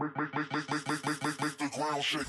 the ground shake.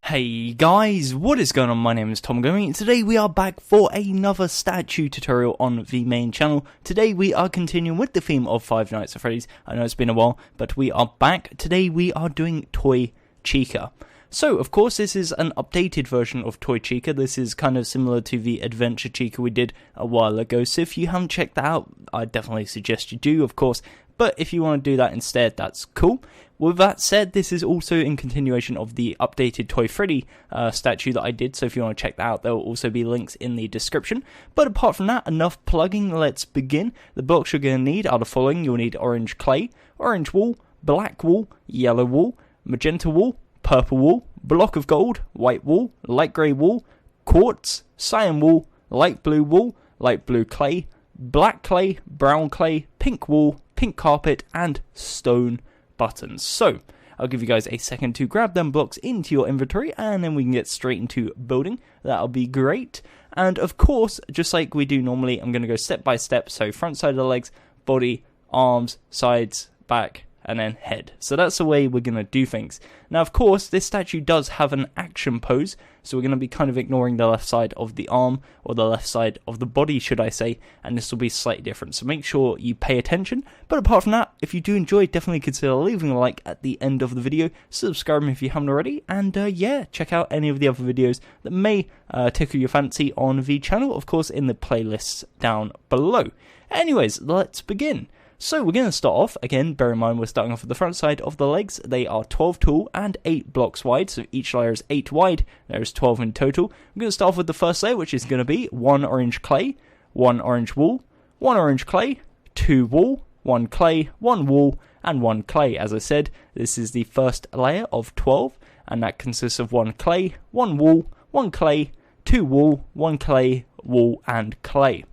Hey guys, what is going on? My name is Tom Gummy, and today we are back for another statue tutorial on the main channel. Today we are continuing with the theme of Five Nights at Freddy's. I know it's been a while, but we are back. Today we are doing Toy Chica. So, of course, this is an updated version of Toy Chica. This is kind of similar to the Adventure Chica we did a while ago. So if you haven't checked that out, I definitely suggest you do, of course. But if you want to do that instead, that's cool. With that said, this is also in continuation of the updated Toy Freddy statue that I did, so if you want to check that out, there will also be links in the description. But apart from that, enough plugging, let's begin. The blocks you're going to need are the following. You'll need orange clay, orange wool, black wool, yellow wool, magenta wool, purple wool, block of gold, white wool, light grey wool, quartz, cyan wool, light blue clay, black clay, brown clay, pink wool, pink carpet, and stone buttons. So I'll give you guys a second to grab them blocks into your inventory, and then we can get straight into building. That'll be great. And of course, just like we do normally, I'm going to go step by step. So front side of the legs, body, arms, sides, back, and then head. So that's the way we're going to do things. Now, of course, this statue does have an action pose, so we're going to be kind of ignoring the left side of the arm, or the left side of the body, should I say, and this will be slightly different. So make sure you pay attention. But apart from that, if you do enjoy, definitely consider leaving a like at the end of the video, subscribing if you haven't already, and yeah, check out any of the other videos that may tickle your fancy on the channel, of course, in the playlists down below. Anyways, let's begin. So we're going to start off, again, bear in mind we're starting off with the front side of the legs. They are 12 tall and 8 blocks wide, so each layer is 8 wide, there's 12 in total. I'm going to start off with the first layer, which is going to be 1 orange clay, 1 orange wool, 1 orange clay, 2 wool, 1 clay, 1 wool, and 1 clay. As I said, this is the first layer of 12, and that consists of 1 clay, 1 wool, 1 clay, 2 wool, 1 clay, wool, and clay.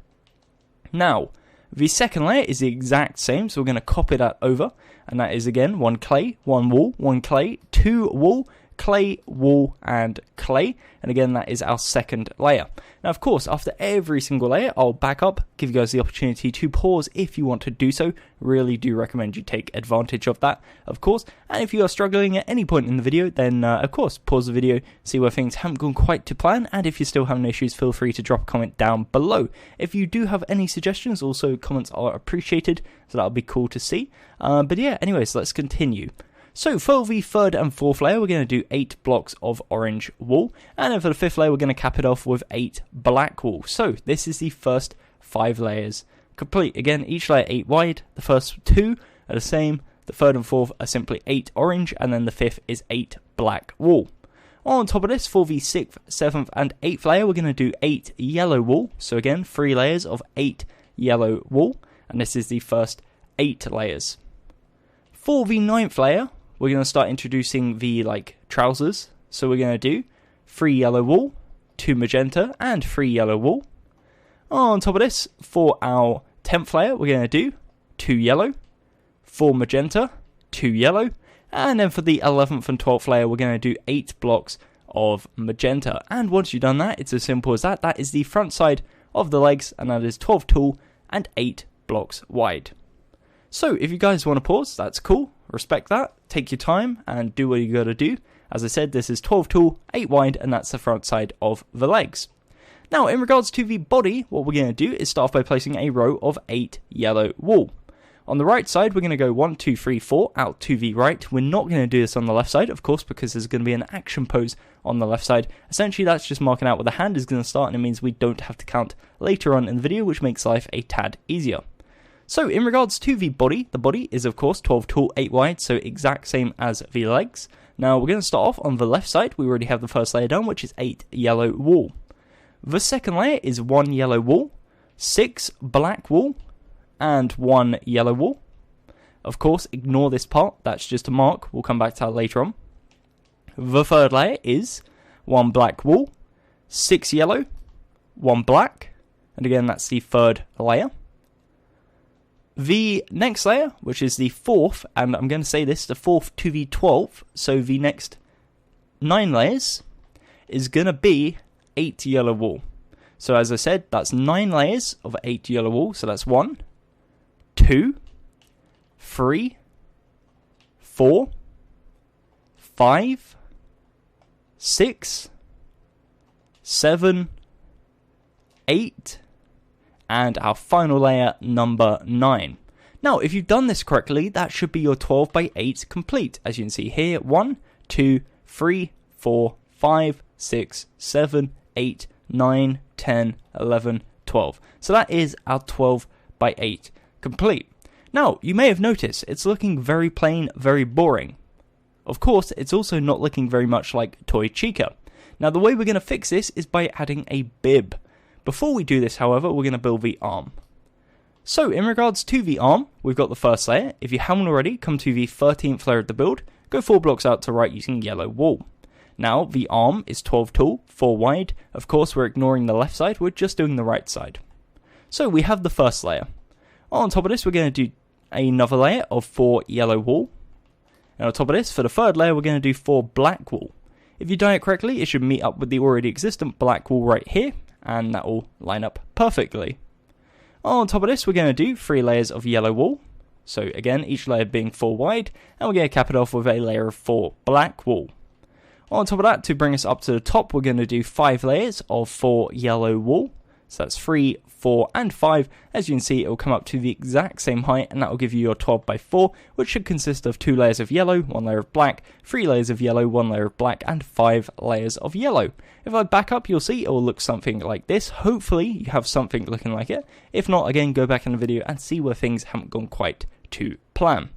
Now, the second layer is the exact same, so we're going to copy that over, and that is again 1 clay, 1 wool, 1 clay, 2 wool, clay, wool, and clay, and again that is our second layer. Now, of course, after every single layer, I'll back up, give you guys the opportunity to pause if you want to do so. Really do recommend you take advantage of that, of course, and if you are struggling at any point in the video, then of course, pause the video, see where things haven't gone quite to plan, and if you're still having issues, feel free to drop a comment down below. If you do have any suggestions, also comments are appreciated, so that'll be cool to see. But yeah, anyways, let's continue. So for the third and fourth layer, we're going to do 8 blocks of orange wool, and then for the fifth layer, we're going to cap it off with 8 black wool. So this is the first 5 layers complete. Again, each layer 8 wide, the first 2 are the same, the third and fourth are simply 8 orange, and then the fifth is 8 black wool. On top of this, for the 6th, 7th, and 8th layer, we're going to do 8 yellow wool. So again, 3 layers of 8 yellow wool, and this is the first 8 layers. For the 9th layer, we're going to start introducing the, trousers. So we're going to do 3 yellow wool, 2 magenta, and 3 yellow wool. On top of this, for our 10th layer, we're going to do 2 yellow, 4 magenta, 2 yellow, and then for the 11th and 12th layer, we're going to do 8 blocks of magenta. And once you've done that, it's as simple as that. That is the front side of the legs, and that is 12 tall and 8 blocks wide. So if you guys want to pause, that's cool. Respect that. Take your time and do what you got to do. As I said, this is 12 tall, 8 wide, and that's the front side of the legs. Now, in regards to the body, what we're going to do is start off by placing a row of 8 yellow wool. On the right side, we're going to go 1, 2, 3, 4 out to the right. We're not going to do this on the left side, of course, because there's going to be an action pose on the left side. Essentially, that's just marking out where the hand is going to start, and it means we don't have to count later on in the video, which makes life a tad easier. So in regards to the body is of course 12 tall, 8 wide, so exact same as the legs. Now we're going to start off on the left side. We already have the first layer done, which is 8 yellow wool. The second layer is 1 yellow wool, 6 black wool, and 1 yellow wool. Of course, ignore this part, that's just a mark, we'll come back to that later on. The third layer is 1 black wool, 6 yellow, 1 black, and again that's the third layer. The next layer, which is the fourth, and I'm going to say this, the fourth to the 12th, so the next 9 layers, is going to be 8 yellow wool. So as I said, that's 9 layers of 8 yellow wool, so that's 1, 2, 3, 4, 5, 6, 7, 8, and our final layer, number 9. Now, if you've done this correctly, that should be your 12 by 8 complete. As you can see here, 1, 2, 3, 4, 5, 6, 7, 8, 9, 10, 11, 12. So that is our 12 by 8 complete. Now, you may have noticed, it's looking very plain, very boring. Of course, it's also not looking very much like Toy Chica. Now, the way we're going to fix this is by adding a bib. Before we do this, however, we're going to build the arm. So, in regards to the arm, we've got the first layer. If you haven't already, come to the 13th layer of the build, go 4 blocks out to right using yellow wool. Now, the arm is 12 tall, 4 wide. Of course, we're ignoring the left side, we're just doing the right side. So, we have the first layer. On top of this, we're going to do another layer of 4 yellow wool. And on top of this, for the third layer, we're going to do 4 black wool. If you done it correctly, it should meet up with the already existent black wool right here, and that will line up perfectly. On top of this, we're going to do 3 layers of yellow wool. So again, each layer being 4 wide, and we're going to cap it off with a layer of 4 black wool. On top of that, to bring us up to the top, we're going to do 5 layers of 4 yellow wool. So that's 3, 4, and 5. As you can see, it will come up to the exact same height, and that will give you your 12 by 4, which should consist of 2 layers of yellow, 1 layer of black, 3 layers of yellow, 1 layer of black, and 5 layers of yellow. If I back up, you'll see it will look something like this. Hopefully, you have something looking like it. If not, again, go back in the video and see where things haven't gone quite to plan.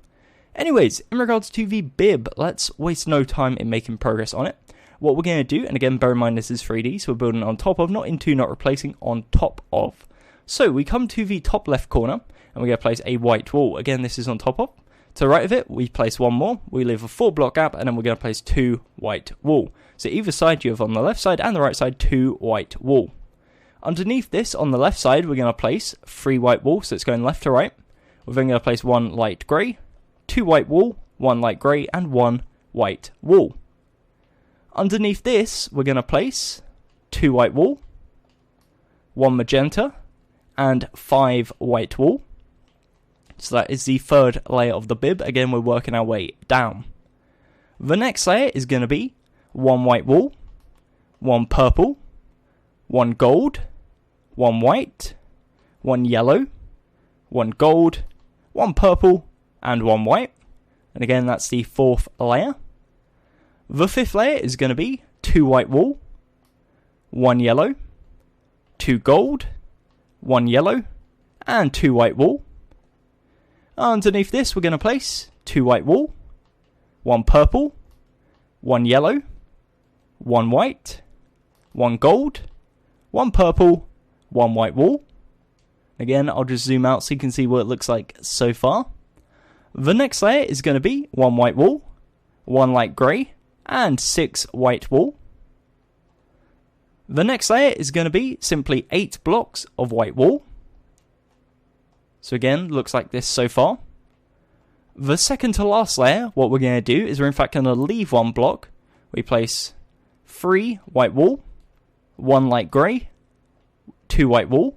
Anyways, in regards to the bib, let's waste no time in making progress on it. What we're going to do, and again, bear in mind this is 3D, so we're building on top of, not into, not replacing, on top of. So we come to the top left corner, and we're going to place a white wall. Again, this is on top of. To the right of it, we place 1 more, we leave a 4 block gap, and then we're going to place 2 white wool. So either side, you have on the left side and the right side 2 white wool. Underneath this, on the left side, we're going to place 3 white wool, so it's going left to right. We're then going to place 1 light grey, 2 white wool, 1 light grey, and 1 white wool. Underneath this, we're going to place 2 white wool, 1 magenta, and 5 white wool. So that is the third layer of the bib. Again, we're working our way down. The next layer is going to be 1 white wool, 1 purple, 1 gold, 1 white, 1 yellow, 1 gold, 1 purple, and 1 white. And again, that's the 4th layer. The 5th layer is going to be 2 white wool, 1 yellow, 2 gold, 1 yellow, and 2 white wool. Underneath this, we're going to place 2 white wool, 1 purple, 1 yellow, 1 white, 1 gold, 1 purple, 1 white wool. Again, I'll just zoom out so you can see what it looks like so far. The next layer is going to be 1 white wool, 1 light grey, and 6 white wool. The next layer is going to be simply 8 blocks of white wool. So again, looks like this so far. The second to last layer, what we're going to do is we're in fact going to leave 1 block. We place 3 white wool, 1 light grey, 2 white wool.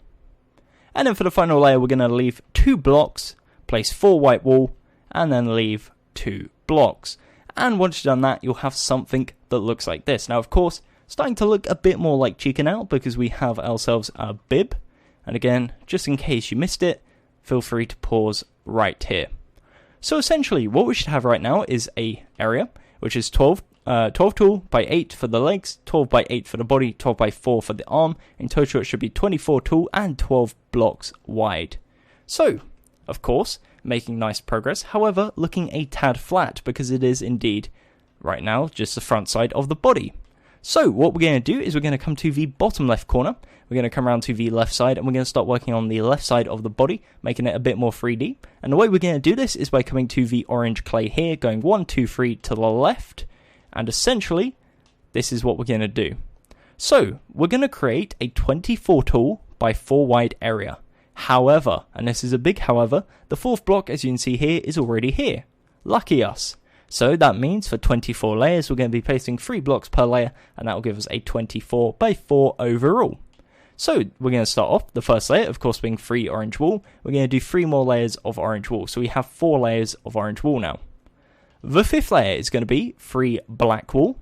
And then for the final layer, we're going to leave 2 blocks, place 4 white wool, and then leave 2 blocks. And once you've done that, you'll have something that looks like this. Now, of course, starting to look a bit more like Chica now because we have ourselves a bib. And again, just in case you missed it, feel free to pause right here. So essentially, what we should have right now is a area, which is 12 tall by 8 for the legs, 12 by 8 for the body, 12 by 4 for the arm. In total, it should be 24 tall and 12 blocks wide. So, of course, making nice progress, however, looking a tad flat because it is indeed, right now, just the front side of the body. So what we're going to do is we're going to come to the bottom left corner, we're going to come around to the left side, and we're going to start working on the left side of the body, making it a bit more 3D. And the way we're going to do this is by coming to the orange clay here, going 1, 2, 3 to the left, and essentially, this is what we're going to do. So, we're going to create a 24 tall by 4 wide area. However, and this is a big however, the 4th block, as you can see here, is already here. Lucky us. So that means for 24 layers, we're going to be placing 3 blocks per layer, and that will give us a 24 by 4 overall. So we're going to start off, the first layer, of course, being 3 orange wool. We're going to do 3 more layers of orange wool. So we have 4 layers of orange wool now. The 5th layer is going to be 3 black wool.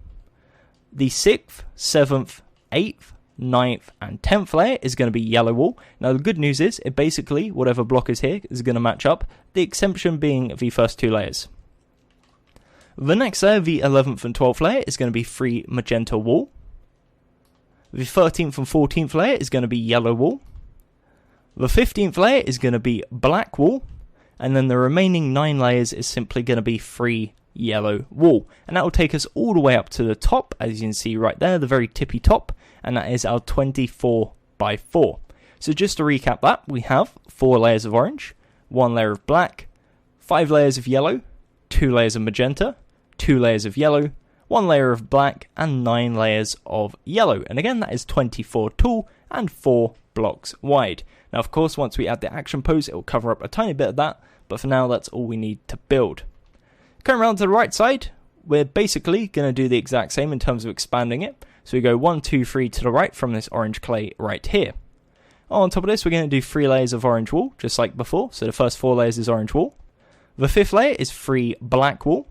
The 6th, 7th, 8th, 9th, and 10th layer is going to be yellow wool. Now the good news is, it basically, whatever block is here, is going to match up, the exception being the first 2 layers. The next layer, the 11th and 12th layer, is going to be 3 magenta wool. The 13th and 14th layer is going to be yellow wool. The 15th layer is going to be black wool. And then the remaining 9 layers is simply going to be 3 yellow wool. And that will take us all the way up to the top, as you can see right there, the very tippy top. And that is our 24 by 4. So just to recap that, we have 4 layers of orange, 1 layer of black, 5 layers of yellow, 2 layers of magenta, 2 layers of yellow, 1 layer of black, and 9 layers of yellow. And again, that is 24 tall and 4 blocks wide. Now, of course, once we add the action pose, it will cover up a tiny bit of that, but for now, that's all we need to build. Going around to the right side, we're basically going to do the exact same in terms of expanding it. So we go 1, 2, 3 to the right from this orange clay right here. On top of this, we're going to do 3 layers of orange wool, just like before. So the first 4 layers is orange wool. The 5th layer is 3 black wool.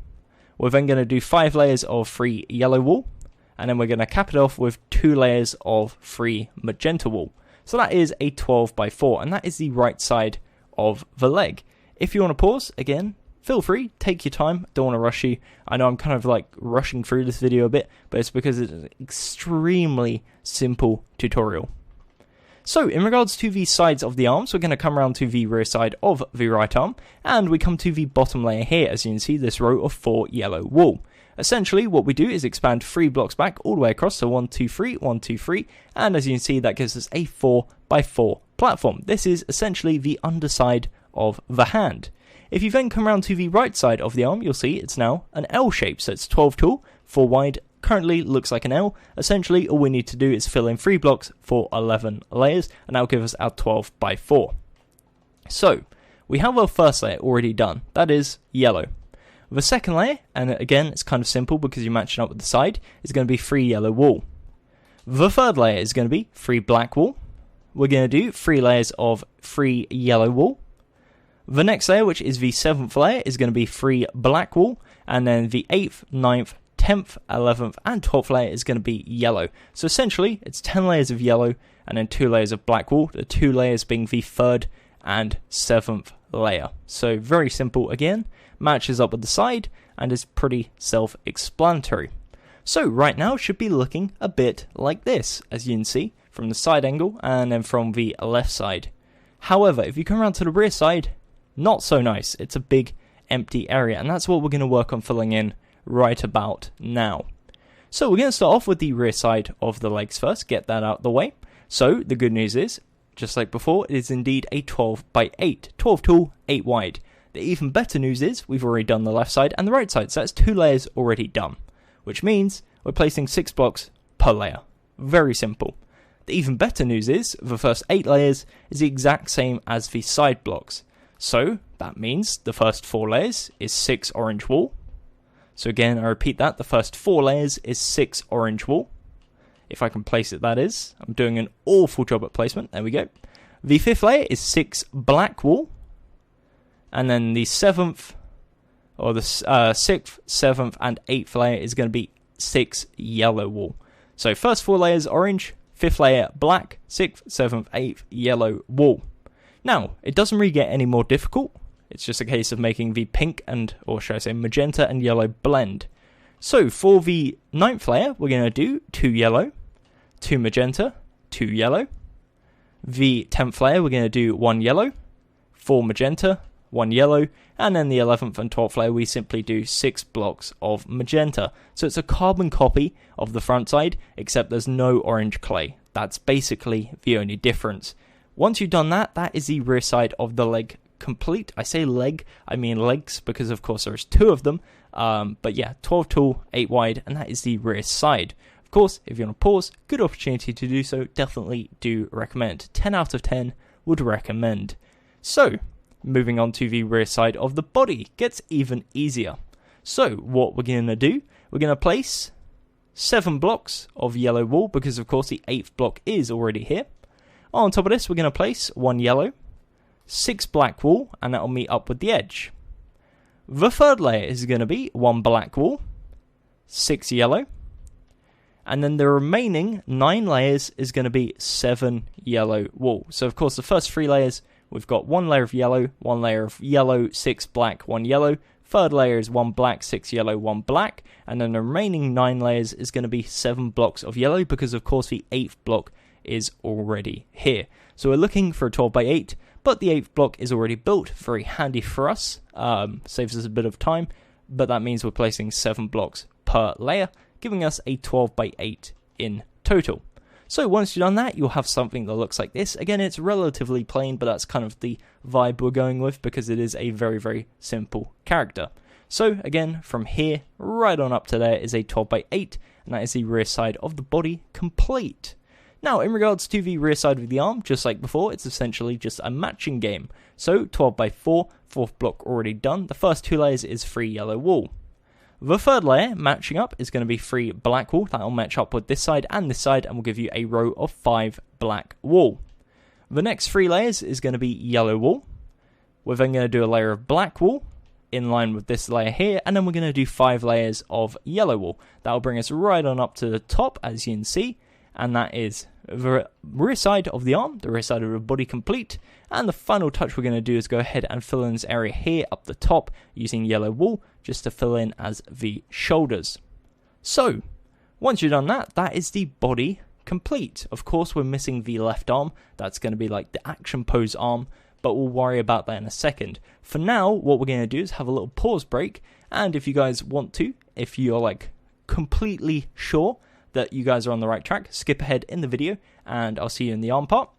We're then going to do 5 layers of 3 yellow wool, and then we're going to cap it off with 2 layers of 3 magenta wool. So that is a 12 by 4, and that is the right side of the leg. If you want to pause, again, feel free, take your time, don't want to rush you. I know I'm kind of like rushing through this video a bit, but it's because it's an extremely simple tutorial. So, in regards to the sides of the arms, we're going to come around to the rear side of the right arm, and we come to the bottom layer here, as you can see, this row of 4 yellow wool. Essentially, what we do is expand 3 blocks back all the way across, so 1, 2, 3, 1, 2, 3, and as you can see, that gives us a 4 by 4 platform. This is essentially the underside of the hand. If you then come around to the right side of the arm, you'll see it's now an L shape, so it's 12 tall, 4 wide, currently looks like an L. Essentially, all we need to do is fill in 3 blocks for 11 layers, and that will give us our 12 by 4. So, we have our first layer already done, that is yellow. The second layer, and again it's kind of simple because you're matching up with the side, is going to be 3 yellow wool. The third layer is going to be 3 black wool. We're going to do 3 layers of 3 yellow wool. The next layer, which is the 7th layer, is going to be 3 black wool, and then the 8th, 9th, 10th, 11th, and 12th layer is going to be yellow. So essentially, it's 10 layers of yellow, and then 2 layers of black wool, the 2 layers being the 3rd and 7th layer. So very simple again, matches up with the side, and is pretty self-explanatory. So right now, it should be looking a bit like this, as you can see, from the side angle, and then from the left side. However, if you come around to the rear side, not so nice. It's a big empty area, and that's what we're going to work on filling in right about now. So we're going to start off with the rear side of the legs first, get that out of the way. So the good news is, just like before, it is indeed a 12 by 8, 12 tall, 8 wide. The even better news is, we've already done the left side and the right side, so that's 2 layers already done, which means we're placing 6 blocks per layer. Very simple. The even better news is, the first 8 layers is the exact same as the side blocks. So, that means the first 4 layers is 6 orange wool. So again, I repeat that, the first 4 layers is 6 orange wool. If I can place it, that is. I'm doing an awful job at placement. There we go. The 5th layer is 6 black wool. And then the 7th, or the 6th, 7th, and 8th layer is going to be 6 yellow wool. So first 4 layers orange, 5th layer black, 6th, 7th, 8th yellow wool. Now, it doesn't really get any more difficult. It's just a case of making the pink and, or should I say, magenta and yellow blend. So, for the 9th layer, we're going to do 2 yellow, 2 magenta, 2 yellow. The 10th layer, we're going to do 1 yellow, 4 magenta, 1 yellow, and then the 11th and 12th layer, we simply do 6 blocks of magenta. So it's a carbon copy of the front side, except there's no orange clay. That's basically the only difference. Once you've done that, that is the rear side of the leg complete. I say leg, I mean legs, because of course there's 2 of them. But yeah, 12 tall, 8 wide, and that is the rear side. Of course, if you want to pause, good opportunity to do so, definitely do recommend. 10 out of 10 would recommend. So, moving on to the rear side of the body, gets even easier. So, what we're going to do, we're going to place 7 blocks of yellow wool, because of course the 8th block is already here. On top of this, we're going to place 1 yellow, 6 black wool, and that will meet up with the edge. The third layer is going to be 1 black wool, 6 yellow, and then the remaining 9 layers is going to be 7 yellow wool. So of course the first 3 layers, we've got 1 layer of yellow, 1 layer of yellow, 6 black, 1 yellow. Third layer is 1 black, 6 yellow, 1 black, and then the remaining 9 layers is going to be 7 blocks of yellow, because of course the 8th block is already here. So we're looking for a 12 by 8, but the 8th block is already built, very handy for us, saves us a bit of time, but that means we're placing 7 blocks per layer, giving us a 12 by 8 in total. So once you've done that, you'll have something that looks like this. Again, it's relatively plain, but that's kind of the vibe we're going with, because it is a very, very simple character. So again, from here right on up to there is a 12 by 8, and that is the rear side of the body complete. Now, in regards to the rear side of the arm, just like before, it's essentially just a matching game. So 12 by 4, 4th block already done. The first 2 layers is 3 yellow wool. The third layer, matching up, is going to be 3 black wool. That will match up with this side, and will give you a row of 5 black wool. The next 3 layers is going to be yellow wool. We're then going to do a layer of black wool, in line with this layer here, and then we're going to do 5 layers of yellow wool. That will bring us right on up to the top, as you can see, and that is the rear side of the arm, the rear side of the body complete. And the final touch we're going to do is go ahead and fill in this area here up the top using yellow wool, just to fill in as the shoulders. So once you've done that, that is the body complete. Of course, we're missing the left arm. That's going to be like the action pose arm, but we'll worry about that in a second. For now, what we're going to do is have a little pause break, and if you guys want to, if you're like completely sure that you guys are on the right track, skip ahead in the video and I'll see you in the arm part.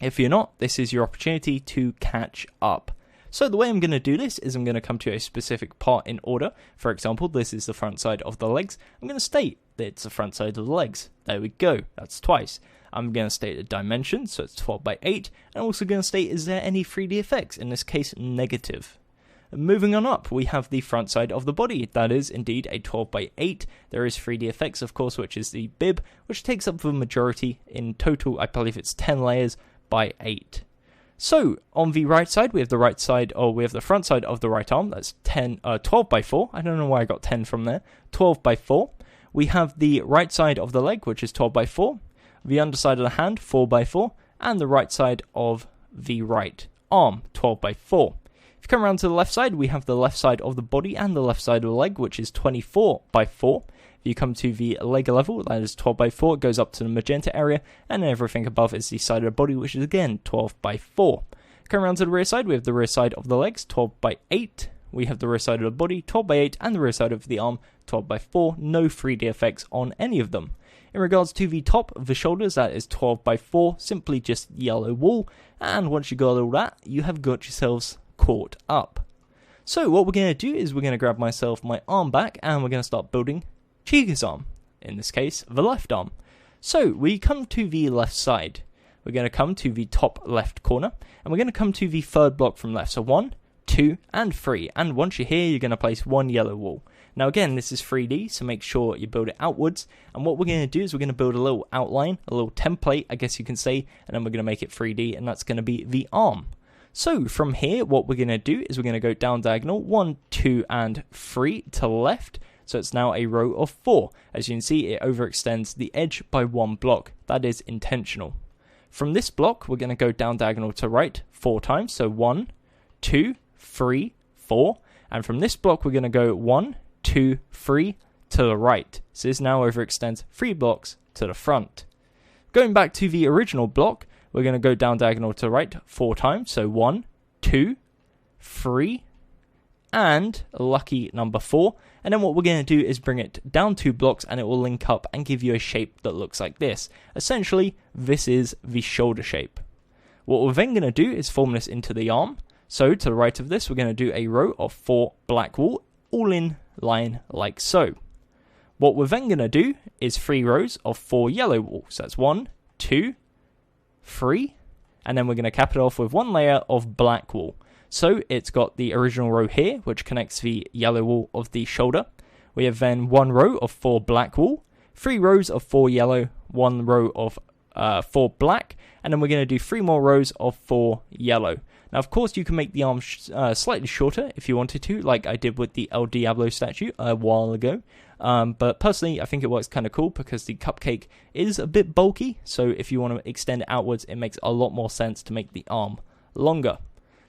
If you're not, this is your opportunity to catch up. So the way I'm going to do this is I'm going to come to a specific part in order. For example, this is the front side of the legs. I'm going to state that it's the front side of the legs. There we go. That's twice. I'm going to state the dimension, so it's 12 by 8. And I'm also going to state, is there any 3D effects? In this case, negative. Moving on up, we have the front side of the body. That is indeed a 12 by 8. There is 3D effects, of course, which is the bib, which takes up the majority. In total, I believe it's 10 layers by 8. So on the right side, we have the front side of the right arm. That's 12 by 4. I don't know why I got 10 from there. 12 by 4. We have the right side of the leg, which is 12 by 4. The underside of the hand, 4 by 4. And the right side of the right arm, 12 by 4. If you come around to the left side, we have the left side of the body and the left side of the leg, which is 24 by 4. If you come to the leg level, that is 12 by 4. It goes up to the magenta area, and everything above is the side of the body, which is again 12 by 4. Come around to the rear side, we have the rear side of the legs, 12 by 8. We have the rear side of the body, 12 by 8, and the rear side of the arm, 12 by 4. No 3D effects on any of them. In regards to the top of the shoulders, that is 12 by 4, simply just yellow wool. And once you got all that, you have got yourselves caught up. So what we're going to do is we're going to grab myself my arm back, and we're going to start building Chica's arm. In this case, the left arm. So we come to the left side. We're going to come to the top left corner, and we're going to come to the third block from left. So 1, 2, and 3. And once you're here, you're going to place 1 yellow wool. Now again, this is 3D, so make sure you build it outwards. And what we're going to do is we're going to build a little outline, a little template, I guess you can say, and then we're going to make it 3D, and that's going to be the arm. So from here, what we're going to do is we're going to go down diagonal 1, 2, and 3 to left. So it's now a row of 4. As you can see, it overextends the edge by 1 block. That is intentional. From this block, we're going to go down diagonal to right 4 times. So 1, 2, 3, 4. And from this block, we're going to go 1, 2, 3 to the right. So this now overextends 3 blocks to the front. Going back to the original block, we're going to go down diagonal to right 4 times. So 1, 2, 3, and lucky number 4. And then what we're going to do is bring it down 2 blocks, and it will link up and give you a shape that looks like this. Essentially, this is the shoulder shape. What we're then going to do is form this into the arm. So to the right of this, we're going to do a row of 4 black wool, all in line like so. What we're then going to do is 3 rows of 4 yellow wool. So that's 1, 2, 3, and then we're going to cap it off with 1 layer of black wool. So it's got the original row here, which connects the yellow wool of the shoulder. We have then 1 row of 4 black wool, 3 rows of 4 yellow, 1 row of 4 black, and then we're going to do 3 more rows of 4 yellow. Now, of course, you can make the arm slightly shorter if you wanted to, like I did with the El Diablo statue a while ago. But personally, I think it works kind of cool because the cupcake is a bit bulky. So if you want to extend it outwards, it makes a lot more sense to make the arm longer.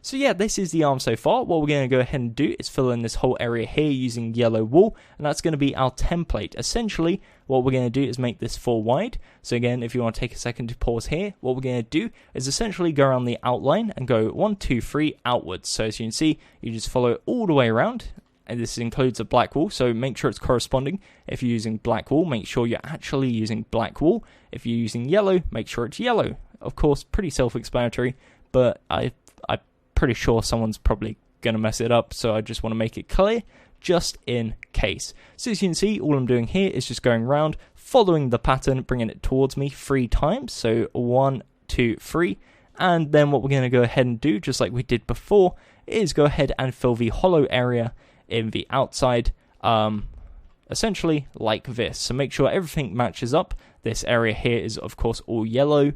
So yeah, this is the arm so far. What we're going to go ahead and do is fill in this whole area here using yellow wool, and that's going to be our template. Essentially, what we're going to do is make this 4 wide. So again, if you want to take a second to pause here, what we're going to do is essentially go around the outline and go 1, 2, 3 outwards. So as you can see, you just follow it all the way around, and this includes a black wool, so make sure it's corresponding. If you're using black wool, make sure you're actually using black wool. If you're using yellow, make sure it's yellow. Of course, pretty self-explanatory, but I'm pretty sure someone's probably going to mess it up, so I just want to make it clear just in case. So as you can see, all I'm doing here is just going around, following the pattern, bringing it towards me 3 times. So 1, 2, 3, and then what we're going to go ahead and do, just like we did before, is go ahead and fill the hollow area in the outside, essentially like this. So make sure everything matches up. This area here is of course all yellow.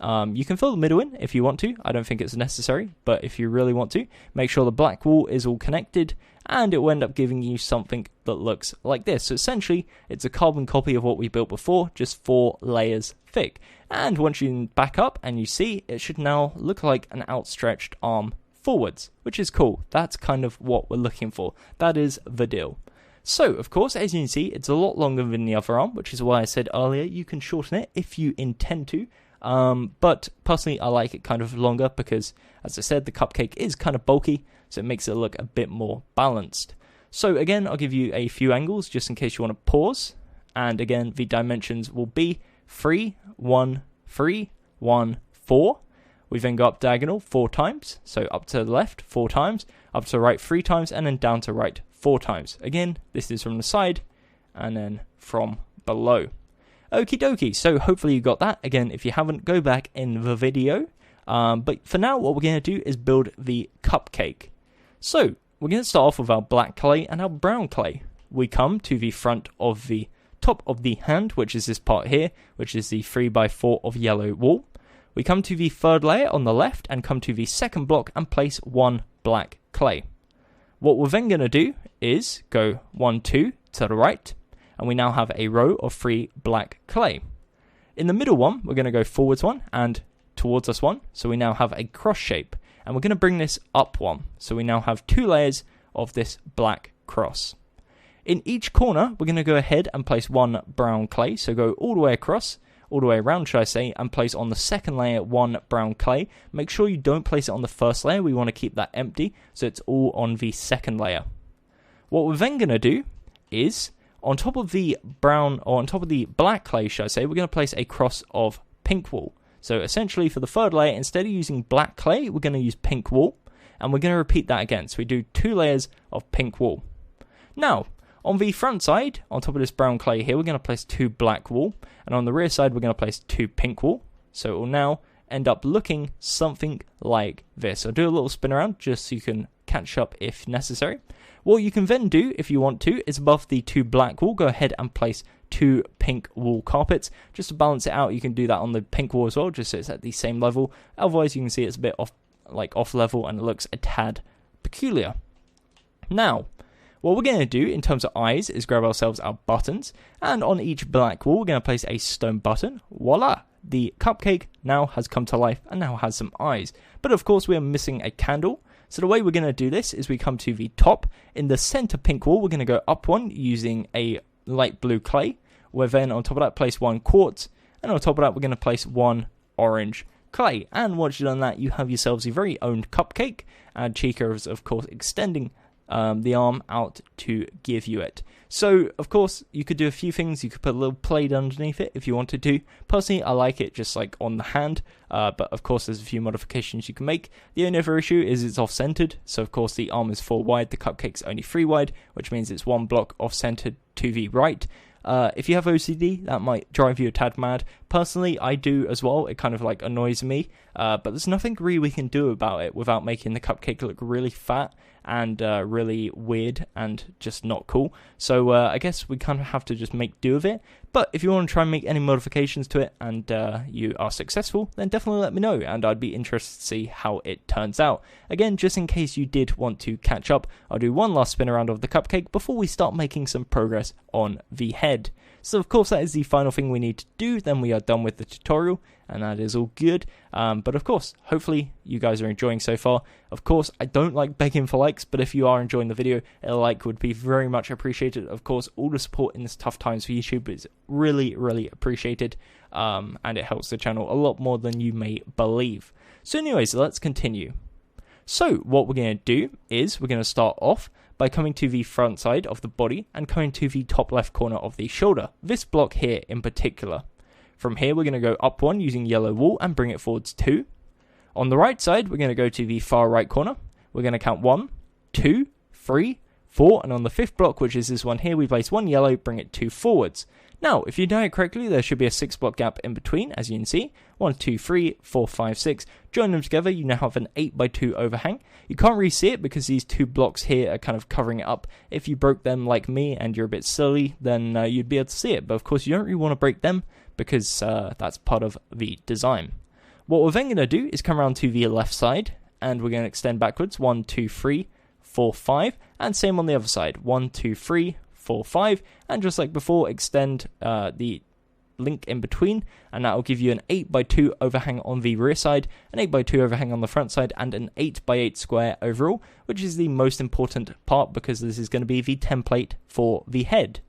You can fill the middle in if you want to. I don't think it's necessary, but if you really want to, make sure the black wool is all connected, and it will end up giving you something that looks like this. So essentially, it's a carbon copy of what we built before, just 4 layers thick. And once you back up and you see, it should now look like an outstretched arm forwards, which is cool. That's kind of what we're looking for. That is the deal. So, of course, as you can see, it's a lot longer than the other arm, which is why I said earlier you can shorten it if you intend to. But personally, I like it kind of longer because, as I said, the cupcake is kind of bulky, so it makes it look a bit more balanced. So again, I'll give you a few angles just in case you want to pause. And again, the dimensions will be 3, 1, 3, 1, 4. We then go up diagonal 4 times, so up to the left 4 times, up to the right 3 times, and then down to right 4 times. Again, this is from the side, and then from below. Okie dokie, so hopefully you got that. Again, if you haven't, go back in the video. But for now, what we're going to do is build the cupcake. So, we're going to start off with our black clay and our brown clay. We come to the front of the top of the hand, which is this part here, which is the 3x4 of yellow wool. We come to the 3rd layer on the left and come to the 2nd block and place 1 black clay. What we're then going to do is go 1, 2 to the right, and we now have a row of 3 black clay. In the middle one, we're going to go forwards 1 and towards us 1, so we now have a cross shape. And we're going to bring this up 1, so we now have 2 layers of this black cross. In each corner, we're going to go ahead and place 1 brown clay, so go all the way across, all the way around should I say, and place on the 2nd layer 1 brown clay. Make sure you don't place it on the 1st layer, we want to keep that empty, so it's all on the 2nd layer. What we're then going to do is, on top of the brown, or on top of the black clay, should I say, we're going to place a cross of pink wool. So essentially for the 3rd layer, instead of using black clay, we're going to use pink wool. And we're going to repeat that again. So we do 2 layers of pink wool. Now, on the front side, on top of this brown clay here, we're going to place 2 black wool. And on the rear side, we're going to place 2 pink wool. So it will now end up looking something like this. I'll do a little spin around just so you can catch up if necessary. What you can then do, if you want to, is above the 2 black wool, go ahead and place 2 pink wool carpets. Just to balance it out, you can do that on the pink wool as well, just so it's at the same level. Otherwise, you can see it's a bit off level and it looks a tad peculiar. Now, what we're going to do in terms of eyes is grab ourselves our buttons, and on each black wool, we're going to place a stone button. Voila! The cupcake now has come to life and now has some eyes. But of course, we are missing a candle. So the way we're going to do this is we come to the top. In the center pink wool, we're going to go up 1 using a light blue clay. We're then on top of that place 1 quartz. And on top of that, we're going to place 1 orange clay. And once you've done that, you have yourselves your very own cupcake. And Chica is, of course, extending the arm out to give you it. So, of course, you could do a few things. You could put a little plate underneath it if you wanted to. Personally, I like it just like on the hand, but of course there's a few modifications you can make. The only other issue is it's off-centered, so of course the arm is 4 wide, the cupcake's only 3 wide, which means it's 1 block off-centered to the right. If you have OCD, that might drive you a tad mad. Personally, I do as well. It kind of like annoys me, but there's nothing really we can do about it without making the cupcake look really fat and really weird and just not cool. So I guess we kind of have to just make do of it. But if you want to try and make any modifications to it and you are successful, then definitely let me know, and I'd be interested to see how it turns out. Again, just in case you did want to catch up, I'll do one last spin around of the cupcake before we start making some progress on the head. So of course that is the final thing we need to do, then we are done with the tutorial, and that is all good. But of course, hopefully you guys are enjoying so far. Of course, I don't like begging for likes, but if you are enjoying the video, a like would be very much appreciated. Of course, all the support in this tough times for YouTube is really, really appreciated, and it helps the channel a lot more than you may believe. So anyways, let's continue. So what we're going to do is we're going to start off by coming to the front side of the body and coming to the top left corner of the shoulder, this block here in particular. From here we're going to go up 1 using yellow wool and bring it forwards 2. On the right side we're going to go to the far right corner. We're going to count 1, 2, 3, 4, and on the 5th block, which is this one here, we place 1 yellow, bring it 2 forwards. Now, if you do it correctly, there should be a 6 block gap in between, as you can see. 1, 2, 3, 4, 5, 6. Join them together, you now have an 8x2 overhang. You can't really see it because these 2 blocks here are kind of covering it up. If you broke them like me and you're a bit silly, then you'd be able to see it. But of course, you don't really want to break them because that's part of the design. What we're then going to do is come around to the left side, and we're going to extend backwards. 1, 2, 3, 4, 5, and same on the other side. 1, 2, 3, 4, 5, and just like before, extend the link in between, and that will give you an 8x2 overhang on the rear side, an 8x2 overhang on the front side, and an 8x8 square overall, which is the most important part because this is going to be the template for the head.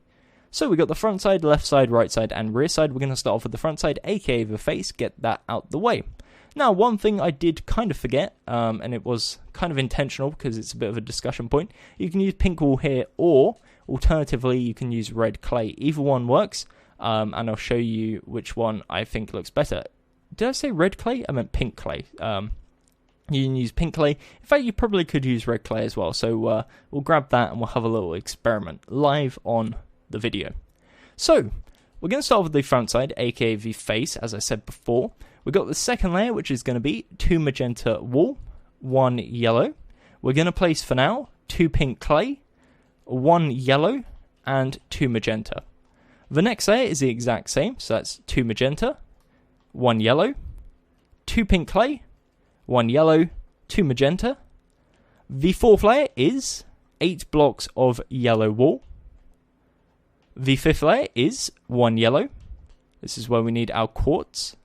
So we got the front side, left side, right side, and rear side. We're going to start off with the front side, aka the face, get that out the way. Now, one thing I did kind of forget, and it was kind of intentional because it's a bit of a discussion point. You can use pink wool here, or alternatively, you can use red clay. Either one works, and I'll show you which one I think looks better. Did I say red clay? I meant pink clay. You can use pink clay. In fact, you probably could use red clay as well. So we'll grab that and we'll have a little experiment live on the video. So we're going to start with the front side, aka the face, as I said before. We've got the second layer, which is going to be 2 magenta wool, 1 yellow. We're going to place, for now, 2 pink clay, 1 yellow, and 2 magenta. The next layer is the exact same, so that's 2 magenta, 1 yellow, 2 pink clay, 1 yellow, 2 magenta. The fourth layer is 8 blocks of yellow wool. The fifth layer is 1 yellow. This is where we need our quartz.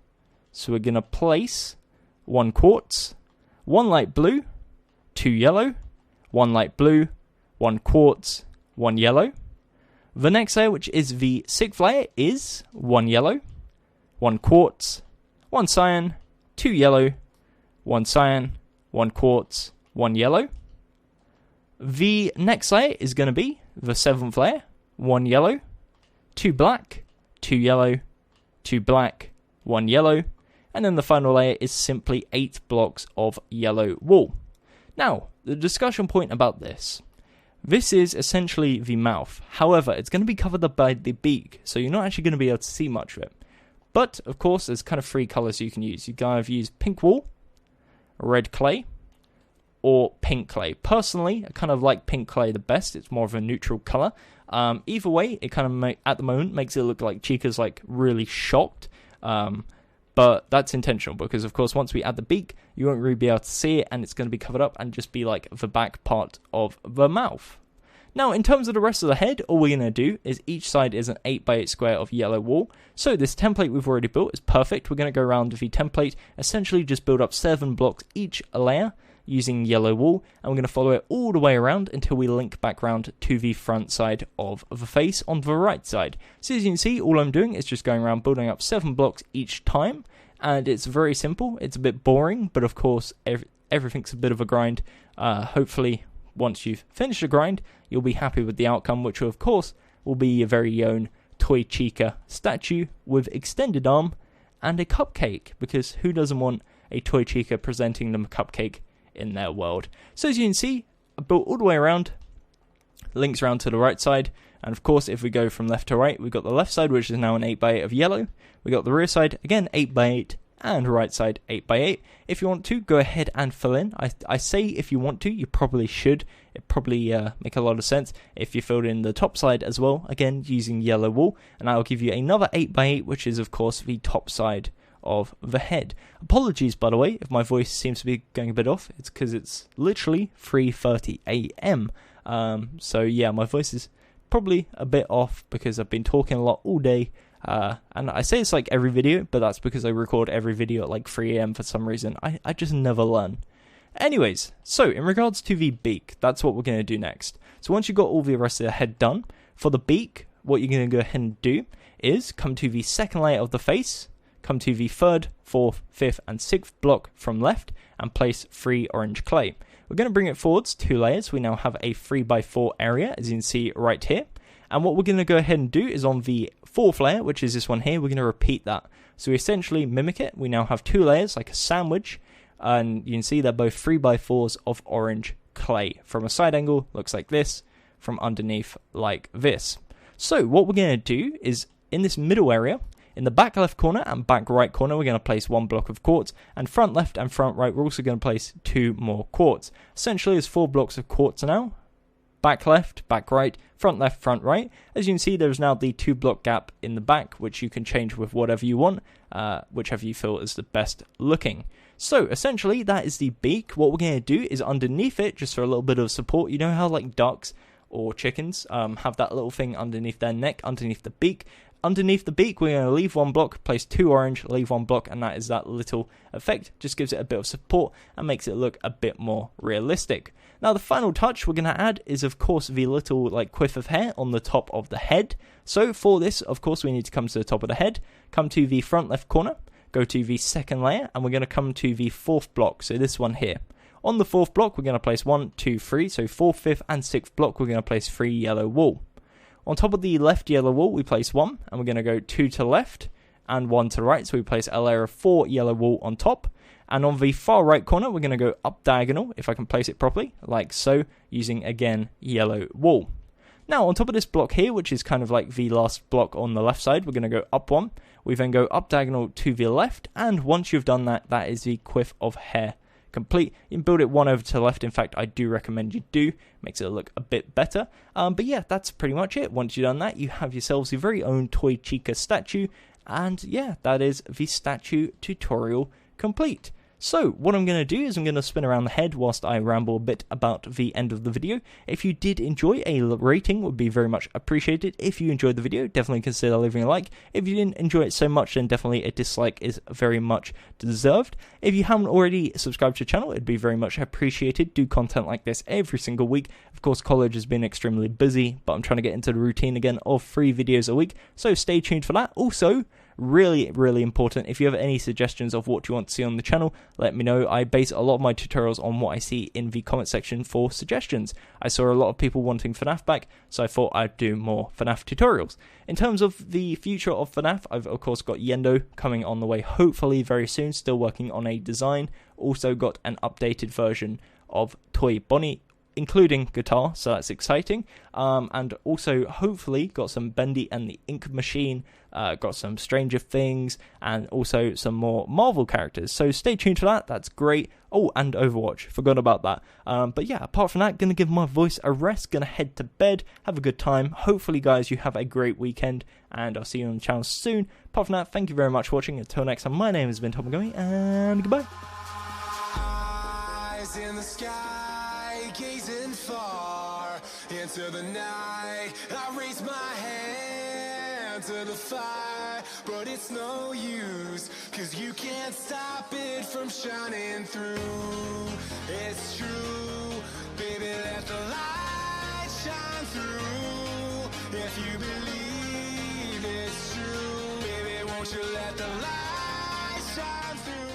So we're going to place 1 quartz, 1 light blue, 2 yellow, 1 light blue, 1 quartz, 1 yellow. The next layer, which is the sixth layer, is 1 yellow, 1 quartz, 1 cyan, 2 yellow, 1 cyan, 1 quartz, 1 yellow. The next layer is going to be the seventh layer, 1 yellow, 2 black, 2 yellow, 2 black, 1 yellow. And then the final layer is simply 8 blocks of yellow wool. Now, the discussion point about this. This is essentially the mouth. However, it's going to be covered by the beak, so you're not actually going to be able to see much of it. But, of course, there's kind of 3 colours you can use. You can either use pink wool, red clay, or pink clay. Personally, I kind of like pink clay the best. It's more of a neutral colour. Either way, it kind of, at the moment, makes it look like Chica's like really shocked. But that's intentional because, of course, once we add the beak, you won't really be able to see it and it's going to be covered up and just be like the back part of the mouth. Now, in terms of the rest of the head, all we're going to do is each side is an 8x8 square of yellow wool. So this template we've already built is perfect. We're going to go around the template, essentially just build up 7 blocks each layer using yellow wool, and we're going to follow it all the way around until we link back round to the front side of the face on the right side. So as you can see, all I'm doing is just going around building up 7 blocks each time, and it's very simple. It's a bit boring, but of course everything's a bit of a grind. Hopefully once you've finished the grind, you'll be happy with the outcome, which of course will be your very own toy Chica statue with extended arm and a cupcake, because who doesn't want a toy Chica presenting them a cupcake in their world? So as you can see, I built all the way around, links around to the right side. And of course, if we go from left to right, we've got the left side, which is now an 8x8 of yellow. We got the rear side, again 8x8, and right side 8x8. If you want to, go ahead and fill in. I say if you want to, you probably should. It probably make a lot of sense if you filled in the top side as well, again using yellow wool. And I'll give you another 8x8, which is of course the top side of the head. Apologies, by the way, if my voice seems to be going a bit off. It's because it's literally 3:30 a.m. So yeah, my voice is probably a bit off because I've been talking a lot all day. And I say it's like every video, but that's because I record every video at like 3 a.m. for some reason. I just never learn. Anyways, so in regards to the beak, that's what we're going to do next. So once you've got all the rest of the head done, for the beak, what you're going to go ahead and do is come to the second layer of the face, come to the third, fourth, fifth, and sixth block from left, and place 3 orange clay. We're going to bring it forwards 2 layers. We now have a 3x4 area, as you can see right here. And what we're going to go ahead and do is on the 4th layer, which is this one here, we're going to repeat that. So we essentially mimic it. We now have 2 layers, like a sandwich. And you can see they're both 3x4s of orange clay. From a side angle, looks like this. From underneath, like this. So what we're going to do is, in this middle area, in the back left corner and back right corner, we're going to place 1 block of quartz. And front left and front right, we're also going to place 2 more quartz. Essentially, there's 4 blocks of quartz now. Back left, back right, front left, front right. As you can see, there's now the 2 block gap in the back, which you can change with whatever you want, whichever you feel is the best looking. So essentially, that is the beak. What we're going to do is underneath it, just for a little bit of support, you know how like ducks or chickens have that little thing underneath their neck, underneath the beak. Underneath the beak, we're going to leave 1 block, place 2 orange, leave 1 block, and that is that little effect. Just gives it a bit of support and makes it look a bit more realistic. Now, the final touch we're going to add is, of course, the little like quiff of hair on the top of the head. So for this, of course, we need to come to the top of the head, come to the front left corner, go to the second layer, and we're going to come to the 4th block, so this one here. On the 4th block, we're going to place 1, 2, 3, so 4th, 5th, and 6th block, we're going to place 3 yellow wool. On top of the left yellow wool, we place 1, and we're going to go 2 to the left and 1 to the right, so we place a layer of 4 yellow wool on top. And on the far right corner, we're going to go up diagonal, if I can place it properly, like so, using, again, yellow wool. Now, on top of this block here, which is kind of like the last block on the left side, we're going to go up 1. We then go up diagonal to the left, and once you've done that, that is the quiff of hair complete. You can build it 1 over to the left. In fact, I do recommend you do. Makes it look a bit better. But yeah, that's pretty much it. Once you've done that, you have yourselves your very own toy Chica statue. And yeah, that is the statue tutorial complete. So, what I'm going to do is I'm going to spin around the head whilst I ramble a bit about the end of the video. If you did enjoy, a rating would be very much appreciated. If you enjoyed the video, definitely consider leaving a like. If you didn't enjoy it so much, then definitely a dislike is very much deserved. If you haven't already subscribed to the channel, it'd be very much appreciated. Do content like this every single week. Of course, college has been extremely busy, but I'm trying to get into the routine again of 3 videos a week. So stay tuned for that. Also, really important, if you have any suggestions of what you want to see on the channel, let me know. I base a lot of my tutorials on what I see in the comment section for suggestions. I saw a lot of people wanting FNAF back, so I thought I'd do more FNAF tutorials. In terms of the future of FNAF, I've of course got Yendo coming on the way hopefully very soon, still working on a design. Also got an updated version of Toy Bonnie, including guitar, so that's exciting. And also, hopefully, got some Bendy and the Ink Machine, got some Stranger Things, and also some more Marvel characters. So stay tuned for that, that's great. Oh, and Overwatch, forgot about that. But yeah, apart from that, gonna give my voice a rest, gonna head to bed, have a good time. Hopefully, guys, you have a great weekend, and I'll see you on the channel soon. Apart from that, thank you very much for watching. Until next time, my name has been Tom Gummy, and goodbye. Eyes in the sky, gazing far into the night. I raise my hand to the fire, but it's no use, 'cause you can't stop it from shining through. It's true, baby, let the light shine through. If you believe it's true, baby, won't you let the light shine through.